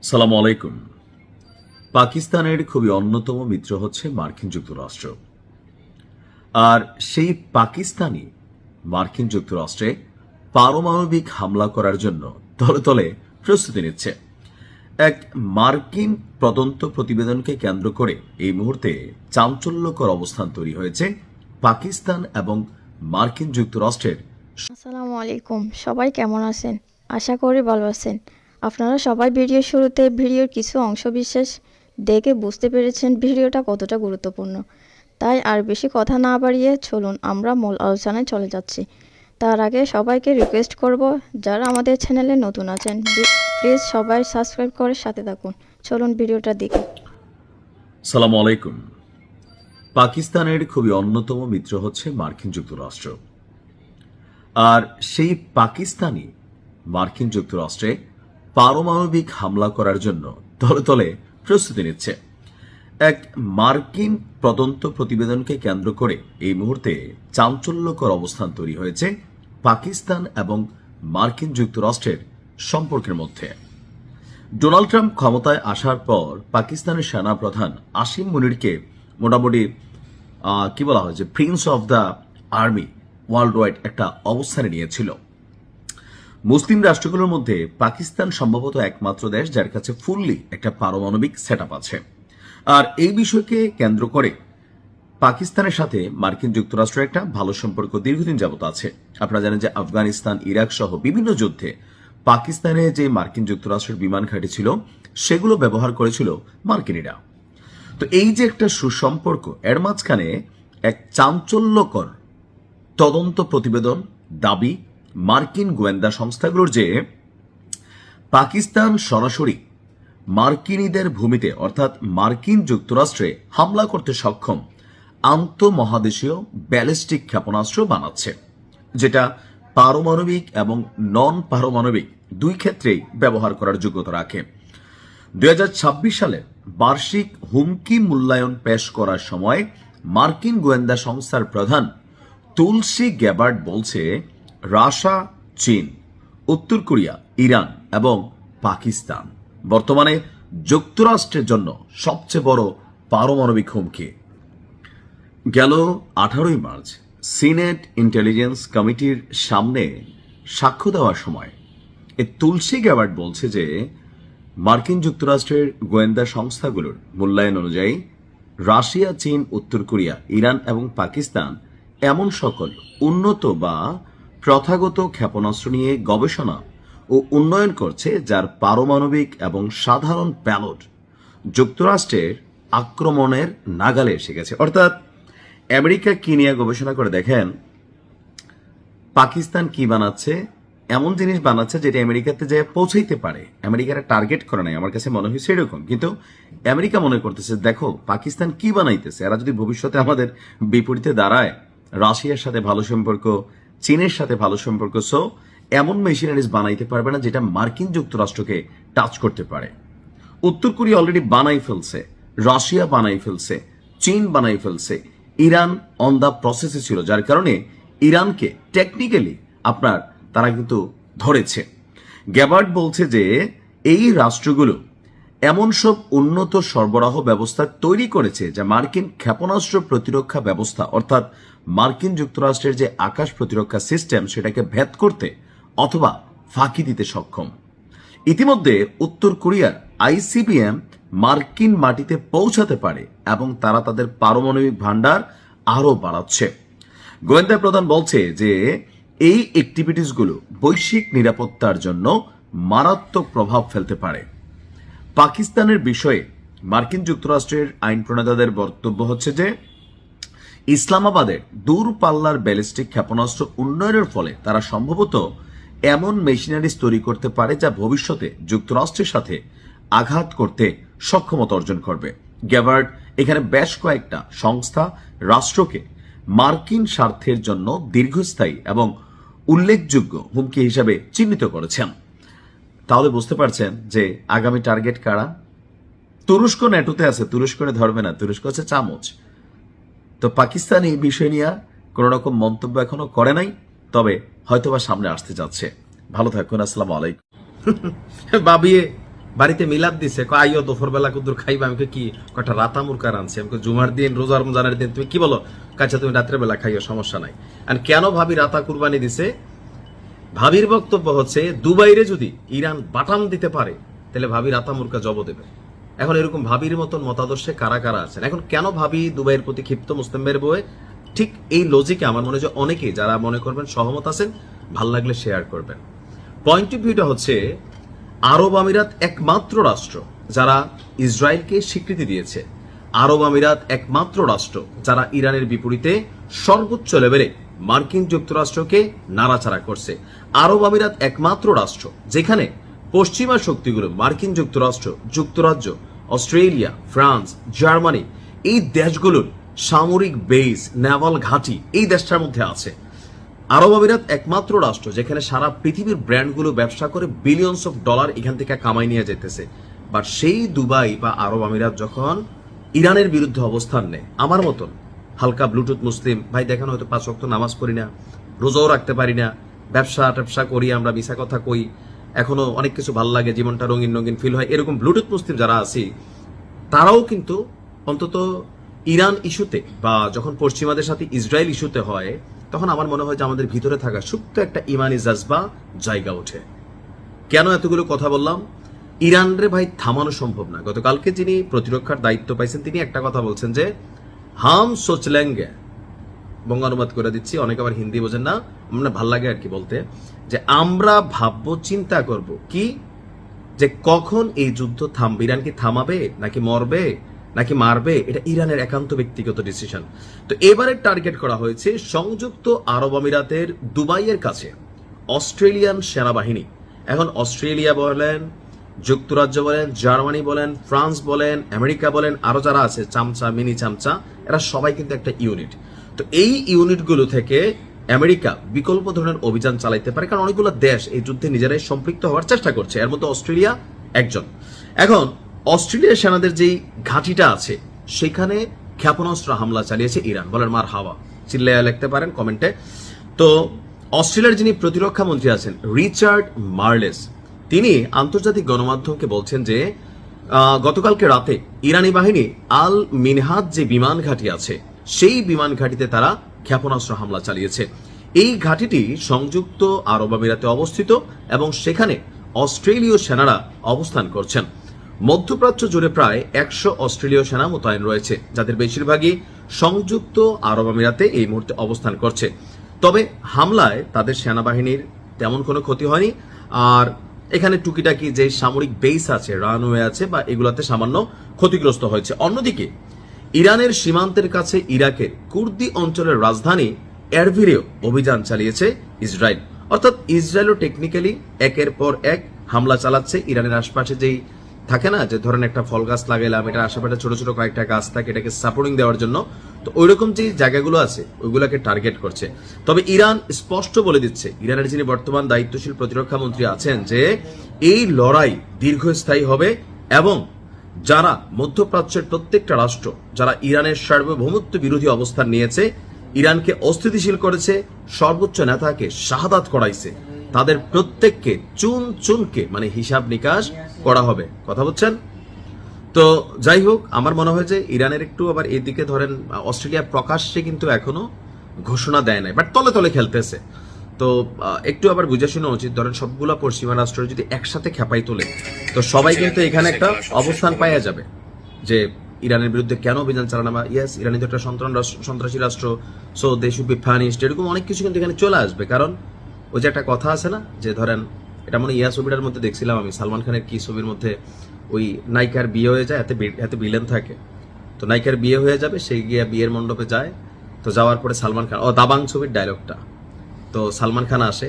সালামু আলাইকুম। পাকিস্তানের খুবই অন্যতম মিত্র হচ্ছে মার্কিন যুক্তরাষ্ট্র। আর সেই পাকিস্তানি মার্কিন যুক্তরাষ্ট্রে পারমাণবিক হামলা করার জন্য তলে তলে প্রস্তুতি নিচ্ছে। এক মার্কিন তদন্ত প্রতিবেদনকে কেন্দ্র করে এই মুহূর্তে চাঞ্চল্যকর অবস্থান তৈরি হয়েছে পাকিস্তান এবং মার্কিন যুক্তরাষ্ট্রের। আসসালামু আলাইকুম, সবাই কেমন আছেন? আশা করি ভালো আছেন। আপনারা সবাই ভিডিওর শুরুতে ভিডিওর কিছু অংশ বিশেষ দেখে বুঝতে পেরেছেন ভিডিওটা কতটা গুরুত্বপূর্ণ। তাই আর বেশি কথা না বাড়িয়ে চলুন আমরা মূল আলোচনায় চলে যাচ্ছি। তার আগে সবাইকে রিকোয়েস্ট করব, যারা আমাদের চ্যানেলে নতুন আছেন প্লিজ সবাই সাবস্ক্রাইব করে সাথে থাকুন। চলুন ভিডিওটা দেখি। সালামু আলাইকুম। পাকিস্তানের খুবই অন্যতম মিত্র হচ্ছে মার্কিন যুক্তরাষ্ট্র। আর সেই পাকিস্তানি মার্কিন যুক্তরাষ্ট্রে পারমাণবিক হামলা করার জন্য তলে তলে প্রস্তুতি নিচ্ছে। এক মার্কিন তদন্ত প্রতিবেদনকে কেন্দ্র করে এই মুহূর্তে চাঞ্চল্যকর অবস্থান তৈরি হয়েছে পাকিস্তান এবং মার্কিন যুক্তরাষ্ট্রের সম্পর্কের মধ্যে। ডোনাল্ড ট্রাম্প ক্ষমতায় আসার পর পাকিস্তানের সেনা প্রধান আসিম মুনিরকে মোটামুটি কি বলা হয় যে Prince of the army world wide একটা অবস্থানে নিয়েছিল। মুসলিম রাষ্ট্রগুলোর মধ্যে পাকিস্তান সম্ভবত একমাত্র দেশ যার কাছে ফুললি একটা পারমাণবিক সেটআপ আছে। আর এই বিষয়কে কেন্দ্র করে পাকিস্তানের সাথে মার্কিন যুক্তরাষ্ট্রের একটা ভালো সম্পর্ক দীর্ঘদিন যাবত আছে। আপনারা জানেন যে আফগানিস্তান, ইরাক সহ বিভিন্ন যুদ্ধে পাকিস্তানে যে মার্কিন যুক্তরাষ্ট্রের বিমান ঘাঁটি ছিল সেগুলো ব্যবহার করেছিল মার্কিনিরা। তো এই যে একটা সুসম্পর্ক, এর মাঝখানে এক চাঞ্চল্যকর তদন্ত প্রতিবেদন দাবি মার্কিন গোয়েন্দা সংস্থাগুলোর যে পাকিস্তান সরাসরি মার্কিনীদের ভূমিতে অর্থাৎ মার্কিন যুক্তরাষ্ট্রে হামলা করতে সক্ষম আন্তঃমহাদেশীয় ব্যালিস্টিক ক্ষেপণাস্ত্র বানাচ্ছে, যেটা পারমাণবিক এবং নন পারমাণবিক দুই ক্ষেত্রেই ব্যবহার করার যোগ্যতা রাখে। 2026 সালে বার্ষিক হুমকি মূল্যায়ন পেশ করার সময় মার্কিন গোয়েন্দা সংস্থার প্রধান তুলসী গ্যাবার্ড বলছে, রাশিয়া, চীন, উত্তর কোরিয়া, ইরান এবং পাকিস্তান বর্তমানে যুক্তরাষ্ট্রের জন্য সবচেয়ে বড় পারমাণবিক হুমকি। গেল 18 মার্চ সিনেট ইন্টেলিজেন্স কমিটির সামনে সাক্ষ্য দেওয়ার সময় তুলসী গ্যাবার্ড বলছে যে মার্কিন যুক্তরাষ্ট্রের গোয়েন্দা সংস্থাগুলোর মূল্যায়ন অনুযায়ী রাশিয়া, চীন, উত্তর কোরিয়া, ইরান এবং পাকিস্তান এমন সকল উন্নত বা প্রথাগত ক্ষেপণাস্ত্র নিয়ে গবেষণা ও উন্নয়ন করছে যার পারমাণবিক এবং সাধারণ প্যালোড যুক্তরাষ্ট্রের আক্রমণের নাগালে এসে গেছে। অর্থাৎ আমেরিকা কি নিয়ে গবেষণা করে দেখেন পাকিস্তান কি বানাচ্ছে, এমন জিনিস বানাচ্ছে যেটা আমেরিকাতে যে পৌঁছাইতে পারে। আমেরিকার টার্গেট করে নাই, আমার কাছে মনে হয়েছে এরকম। কিন্তু আমেরিকা মনে করতেছে দেখো পাকিস্তান কি বানাইতেছে, এরা যদি ভবিষ্যতে আমাদের বিপরীতে দাঁড়ায়, রাশিয়ার সাথে ভালো সম্পর্ক, চীনের সাথে ভালো সম্পর্ক, সো এমন মেশিনারিজ বানাইতে পারবে না যেটা মার্কিন যুক্তরাষ্ট্রকে টাচ করতে পারে। উত্তর কোরিয়া অলরেডি বানাই ফেলছে, রাশিয়া বানাই ফেলছে, চীন বানাই ফেলছে, ইরান অন দা প্রসেসে ছিল, যার কারণে ইরানকে টেকনিক্যালি তারা কিন্তু ধরেছে। গ্যাবার্ড বলছে যে এই রাষ্ট্রগুলো এমন সব উন্নত সরবরাহ ব্যবস্থা তৈরি করেছে যা মার্কিন ক্ষেপণাস্ত্র প্রতিরক্ষা ব্যবস্থা অর্থাৎ মার্কিন যুক্তরাষ্ট্রের যে আকাশ প্রতিরক্ষা সিস্টেম সেটাকে ভেদ করতে অথবা ফাঁকি দিতে সক্ষম। ইতিমধ্যে উত্তর কোরিয়ার আইসিবিএম মার্কিন মাটিতে পৌঁছাতে পারে এবং তারা তাদের পারমাণবিক ভান্ডার আরো বাড়াচ্ছে। গোয়েন্দা প্রধান বলছে যে এই অ্যাক্টিভিটিসগুলো বৈশ্বিক নিরাপত্তার জন্য মারাত্মক প্রভাব ফেলতে পারে। পাকিস্তানের বিষয়ে মার্কিন যুক্তরাষ্ট্রের আইন প্রণেতাদের বক্তব্য হচ্ছে যে ইসলামাবাদের দূরপাল্লার ব্যালিস্টিক ক্ষেপণাস্ত্র উন্নয়নের ফলে তারা সম্ভবত এমন মেশিনারিজ তৈরি করতে পারে যা ভবিষ্যতে যুক্তরাষ্ট্রের সাথে আঘাত করতে সক্ষমতা অর্জন করবে। গ্যাবার্ড এখানে বেশ কয়েকটা সংস্থা রাষ্ট্রকে মার্কিন স্বার্থের জন্য দীর্ঘস্থায়ী এবং উল্লেখযোগ্য হুমকি হিসাবে চিহ্নিত করেছেন। তাহলে বুঝতে পারছেন যে আগামী টার্গেট কারা। তুরস্ক ন্যাটোতে আছে, তুরস্করে ধরবে না, তুরস্ক হচ্ছে চামচ। তো পাকিস্তান এই বিষয় নিয়ে কোন রকম মন্তব্য এখনো করে নাই, তবে হয়তোবা সামনে আসতে যাচ্ছে। ভালো থাকুন, আসসালামু আলাইকুম। ভাবিয়ে বাড়িতে মিলাদ দিছে আইও দুপুর বেলা কুদুর খাইবা, আমি কি কটা রাতা মুরকার আনছি, আমি জুমার দিন রোজার রমজানের দিন তুমি কি বলো, কাছে তুমি রাত্রে বেলা খাইও, সমস্যা নাই। আর কেন ভাবি রাতা কুরবানি দিছে? ভাবির বক্তব্য হচ্ছে দুবাইরে যদি ইরান বাটাম দিতে পারে তাহলে ভাবি রাতা মুরকা জব দেবে। এখন এরকম ভাবির মতন মতাদর্শে কারা কারা আছেন? এখন কেন ভাবি দুবাইয়ের প্রতি ক্ষিপ্ত মুসলিম ভাইয়ের বউয়ে? ঠিক এই লজিকে আমার মনে হয় অনেকেই যারা মনে করবেন সহমত আছেন, ভাল লাগলে শেয়ার করবেন। পয়েন্ট অফ ভিউটা হচ্ছে আরব আমিরাত একমাত্র রাষ্ট্র যারা ইসরায়েলকে স্বীকৃতি দিয়েছে। আরব আমিরাত একমাত্র রাষ্ট্র যারা ইরানের বিপরীতে সর্বোচ্চ লেভেলে মার্কিন যুক্তরাষ্ট্রকে নাড়াচাড়া করছে। আরব আমিরাত একমাত্র রাষ্ট্র যেখানে পশ্চিমা শক্তিগুলো মার্কিন যুক্তরাষ্ট্র, যুক্তরাজ্য, অস্ট্রেলিয়া, ফ্রান্স, জার্মানি এই দেশগুলোর সামরিক বেস, নেভাল ঘাঁটি এই দেশটার মধ্যে আছে। আরব আমিরাত একমাত্র রাষ্ট্র যেখানে সারা পৃথিবীর ব্র্যান্ডগুলো ব্যবসা করে বিলিয়নস অফ ডলার এখান থেকে কামাই নিয়ে যেতেছে। বাট সেই দুবাই বা আরব আমিরাত যখন ইরানের বিরুদ্ধে অবস্থান নেয়, আমার মতন হালকা ব্লুটুথ মুসলিম ভাই দেখেন, হয়তো 5 ওয়াক্ত নামাজ পড়ি না, রোজাও রাখতে পারি না, ব্যবসা করি, আমরা মিছা কথা কই, এখনো অনেক কিছু ভালো লাগে, জীবনটা রঙিন রঙিন ফিল হয়, এরকম ব্লুটুথ মুসলিম যারা আছি তারাও কিন্তু অন্তত ইরান ইস্যুতে বা যখন পশ্চিমাদের সাথে ইসরায়েল ইস্যুতে হয় তখন আমার মনে হয় যে আমাদের ভিতরে থাকা সুপ্ত একটা ইমানি জাজবা জায়গা ওঠে। কেন এতগুলো কথা বললাম? ইরান রে ভাই থামানো সম্ভব না। গতকালকে যিনি প্রতিরক্ষার দায়িত্ব পাইছেন তিনি একটা কথা বলছেন যে হাম সোচ লেঙ্গে, বঙ্গানুবাদ করে দিচ্ছি, অনেকে আবার হিন্দি বোঝেন না, মানে ভাল লাগে আর কি বলতে, যে আমরা ভাববো, চিন্তা করব কি যে কখন এই যুদ্ধ থামবে, ইরান কি থামাবে নাকি মরবে নাকি মারবে, এটা ইরানের একান্ত ব্যক্তিগত ডিসিশন। তো এবারে টার্গেট করা হয়েছে সংযুক্ত আরব আমিরাতের দুবাইয়ের কাছে অস্ট্রেলিয়ান সেনাবাহিনী। এখন অস্ট্রেলিয়া বলেন, যুক্তরাজ্য বলেন, জার্মানি বলেন, ফ্রান্স বলেন, আমেরিকা বলেন, আরো যারা আছে চামচা, মিনি চামচা, এরা সবাই কিন্তু একটা ইউনিট। তো এই ইউনিটগুলো থেকে আমেরিকা বিকল্প ধরনের অভিযান চালাইতে পারে, কারণ অনেকগুলো দেশ এই যুদ্ধে নিজেরাই সম্পৃক্ত হওয়ার চেষ্টা করছে, এর মধ্যে অস্ট্রেলিয়া একজন। এখন অস্ট্রেলিয়ার সেনাদের যেই ঘাঁটিটা আছে সেখানে ক্ষেপণাস্ত্র হামলা চালিয়েছে ইরান। বলেন মার হাওয়া, চিল্লাইয়া লিখতে পারেন কমেন্টে। তো অস্ট্রেলিয়ার যিনি প্রতিরক্ষা মন্ত্রী আছেন রিচার্ড মার্লেস, তিনি আন্তর্জাতিক গণমাধ্যমকে বলছেন যে গতকালকে রাতে ইরানি বাহিনী আল মিনহাদ যে বিমান ঘাঁটি আছে সেই বিমান ঘাঁটিতে তারা ক্ষেপণাস্ত্র হামলা চালিয়েছে। এই ঘাঁটিটি সংযুক্ত আরব আমিরাতে অবস্থিত এবং সেখানে অস্ট্রেলীয় সেনারা অবস্থান করছেন। মধ্যপ্রাচ্য জুড়ে প্রায় 100 অস্ট্রেলীয় সেনা মোতায়েন রয়েছে, যাদের বেশিরভাগই সংযুক্ত আরব আমিরাতে এই মুহূর্তে অবস্থান করছে। তবে হামলায় তাদের সেনাবাহিনীর তেমন কোনো ক্ষতি হয়নি, আর এখানে টুকিটাকি যে সামরিক বেস আছে, রানওয়ে আছে বা এগুলাতে সামান্য ক্ষতিগ্রস্ত হয়েছে। অন্যদিকে ইরানের সীমান্তের কাছে ইরাকের কুর্দি অঞ্চলের রাজধানী এরবিলেও অভিযান চালিয়েছে ইসরায়েল। অর্থাৎ ইসরায়েলও টেকনিক্যালি একের পর এক হামলা চালাচ্ছে ইরানের আশপাশে। যেই থাকে না যে ধরেন একটা ফল গাছ লাগাইলাম, এটা আশেপাশে ছোট ছোট কয়েকটা গাছ থাকে এটাকে সাপোর্টিং দেওয়ার জন্য, তো ওইরকম যে জায়গাগুলো আছে ওইগুলোকে টার্গেট করছে। তবে ইরান স্পষ্ট বলে দিচ্ছে, ইরানের যিনি বর্তমান দায়িত্বশীল প্রতিরক্ষা মন্ত্রী আছেন, যে এই লড়াই দীর্ঘস্থায়ী হবে এবং যারা মধ্যপ্রাচ্যের প্রত্যেকটা রাষ্ট্র যারা ইরানের সার্বভৌমত্ব বিরোধী অবস্থান নিয়েছে, ইরানকে অস্থিতিশীল করেছে, সর্বোচ্চ নেতাকে শাহাদাত করাইছে, তাদের প্রত্যেককে চুন চুনকে মানে হিসাব নিকাশ করা হবে। কথা বলছেন? তো যাই হোক, আমার মনে হয় যে ইরানের একটু আবার এদিকে ধরেন অস্ট্রেলিয়া প্রকাশ্যে কিন্তু এখনো ঘোষণা দেয় নাই, বাট তলে তলে খেলতেছে। তো একটু আবার বুঝে শোনা উচিত, ধরেন সবগুলা পশ্চিমা রাষ্ট্র যদি একসাথে খেপাই তোলে তো সবাই কিন্তু এখানে একটা অবস্থান পাইয়া যাবে যে ইরানের বিরুদ্ধে কেন অভিযান চালানো, বা ইয়েস ইরানি তো একটা সন্ত্রাসী রাষ্ট্র, so they should be punished, এরকম অনেক কিছু কিন্তু এখানে চলে আসবে। কারণ ওই যে একটা কথা আছে না, যে ধরেন এটা মনে ইয়া ছবিটার মধ্যে দেখছিলাম আমি, সালমান খানের কি ছবির মধ্যে ওই নায়িকার বিয়ে হয়ে যায়, এতে ভিলেন থাকে, তো নায়িকার বিয়ে হয়ে যাবে, সেই গিয়ে বিয়ের মণ্ডপে যায়, তো যাওয়ার পরে সালমান খান, দাবাং ছবির ডায়লগটা, তো সালমান খান আসে,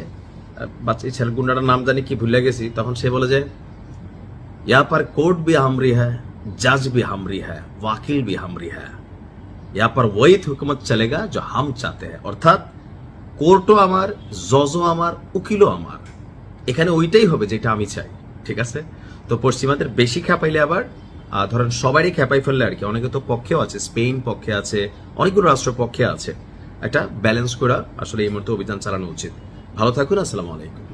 বাচ্চা ছেলে গুন্ডাটার নাম জানি কি ভুলে গেছি, তখন সে বলে যে ইয়া পার কোর্ট भी हमरी है, जज भी हमरी है, वकील भी हमरी है, यहाँ पर वही हुकूमत चलेगा जो हम चाहते हैं। অর্থাৎ কোর্টও আমার, জজও আমার, উকিলও আমার, এখানে ওইটাই হবে যেটা আমি চাই। ঠিক আছে? তো পশ্চিমাদের বেশি খেপাইলে আবার ধরেন সবারই খেপাই ফেললে আর কি, অনেকে তো পক্ষেও আছে, স্পেন পক্ষে আছে, অনেকগুলো রাষ্ট্র পক্ষে আছে, একটা ব্যালেন্স করা আসলে এই মুহূর্তে অভিযান চালানো উচিত। ভালো থাকুন, আসসালামু আলাইকুম।